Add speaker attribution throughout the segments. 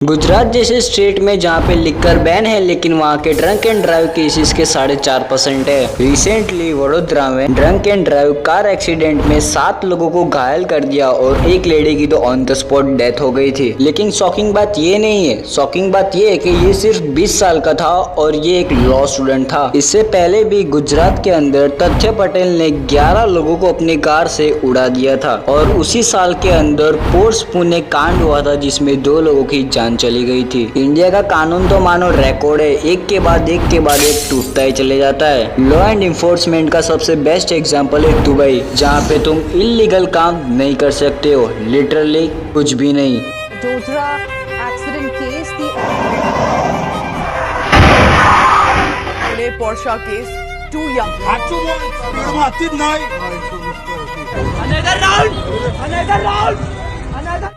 Speaker 1: गुजरात जैसे स्टेट में जहाँ पे लिकर बैन है लेकिन वहाँ के ड्रंक एंड ड्राइव केसेस के 4.5% है। रिसेंटली वडोदरा में drunk and drive car accident में 7 लोगों को घायल कर दिया और एक लेडी की तो ऑन द स्पॉट डेथ हो गई थी। लेकिन शॉकिंग बात ये नहीं है, शॉकिंग बात ये है कि ये सिर्फ 20 साल का था और ये एक लॉ स्टूडेंट था। इससे पहले भी गुजरात के अंदर तथ्य पटेल ने 11 लोगों को अपनी कार से उड़ा दिया था और उसी साल के अंदर पोर्स पुणे कांड हुआ था जिसमें 2 लोगों की जान चली गई थी। इंडिया का कानून तो मानो रिकॉर्ड है, एक के बाद एक टूटता ही चले जाता है। लॉ एंड इन्फोर्समेंट का सबसे बेस्ट एग्जांपल है दुबई, जहाँ पे तुम इलीगल काम नहीं कर सकते हो, लिटरली कुछ भी नहीं।
Speaker 2: Dothra accident case, the Porsche case, 2 young. Another.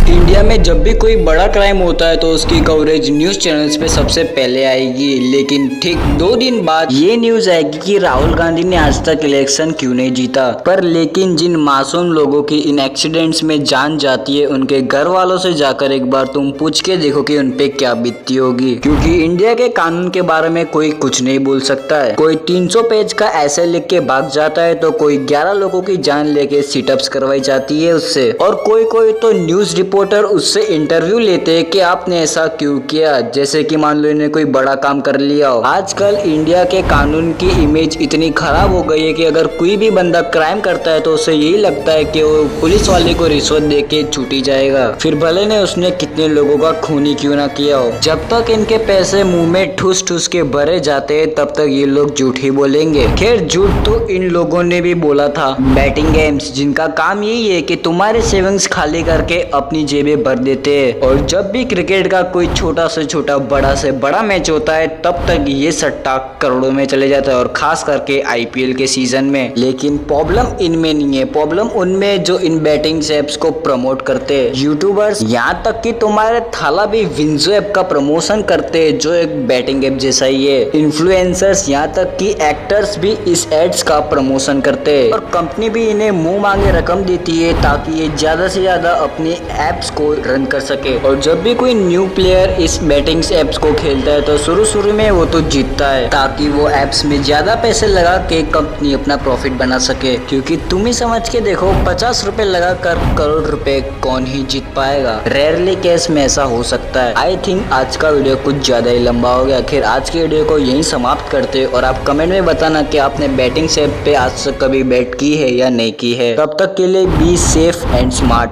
Speaker 1: India में जब भी कोई बड़ा क्राइम होता है तो उसकी कवरेज न्यूज चैनल्स पे सबसे पहले आएगी, लेकिन ठीक 2 दिन बाद ये न्यूज आएगी कि राहुल गांधी ने आज तक इलेक्शन क्यों नहीं जीता। पर लेकिन जिन मासूम लोगों की इन एक्सीडेंट्स में जान जाती है उनके घर वालों से जाकर एक बार तुम पूछ के देखो कि उनपे क्या बीतती होगी, क्योंकि इंडिया के कानून के बारे में कोई कुछ नहीं बोल सकता है। कोई 300 पेज का ऐसे लिख के भाग जाता है तो कोई 11 लोगों की जान लेके सिटअप्स करवाई जाती है उससे, और कोई तो न्यूज रिपोर्टर उससे इंटरव्यू लेते हैं कि आपने ऐसा क्यों किया, जैसे कि मान लो इन्हें कोई बड़ा काम कर लिया हो। आजकल इंडिया के कानून की इमेज इतनी खराब हो गई है कि अगर कोई भी बंदा क्राइम करता है तो उसे यही लगता है कि वो पुलिस वाले को रिश्वत दे के छूटी जाएगा, फिर भले ने उसने कितने लोगों का खून ही क्यों ना किया हो। जब तक इनके पैसे मुंह में ठूस ठूस के भरे जाते हैं तब तक ये लोग झूठ ही बोलेंगे। खैर झूठ तो इन लोगों ने भी बोला था। बैटिंग गेम्स जिनका काम यही है कि तुम्हारे सेविंग्स खाली करके अपनी जेबें भर देते हैं, और जब भी क्रिकेट का कोई छोटा से छोटा बड़ा से बड़ा मैच होता है तब तक ये सट्टा करोड़ों में चले जाता है, और खास करके आईपीएल के सीजन में। लेकिन प्रॉब्लम इनमें नहीं है, प्रॉब्लम उनमें जो इन बैटिंग ऐप्स को प्रमोट करते हैं। यूट्यूबर्स, यहाँ तक कि तुम्हारे थाला भी विंजो ऐप का प्रमोशन करते हैं जो एक बैटिंग ऐप जैसा ही है। इन्फ्लुएंसर्स, यहाँ तक कि एक्टर्स भी इस एड्स का प्रमोशन करते हैं, और कंपनी भी इन्हें मुंह मांगे रकम देती है ताकि ये ज्यादा से ज्यादा अपनी एप्स को रन कर सके। और जब भी कोई न्यू प्लेयर इस बैटिंग एप्स को खेलता है तो शुरू में वो तो जीतता है ताकि वो एप्स में ज्यादा पैसे लगा के कंपनी अपना प्रॉफिट बना सके, क्योंकि तुम ही समझ के देखो 50 रुपए लगा कर करोड़ रुपए कौन ही जीत पाएगा। रेयरली केस में ऐसा हो सकता है। आई थिंक आज का वीडियो कुछ ज्यादा ही लंबा हो गया। खैर आज के वीडियो को यहीं समाप्त करते और आप कमेंट में बताना कि आपने बैटिंग ऐप पे आज तक कभी बैट की है या नहीं की है। तब तक के लिए बी सेफ एंड स्मार्ट।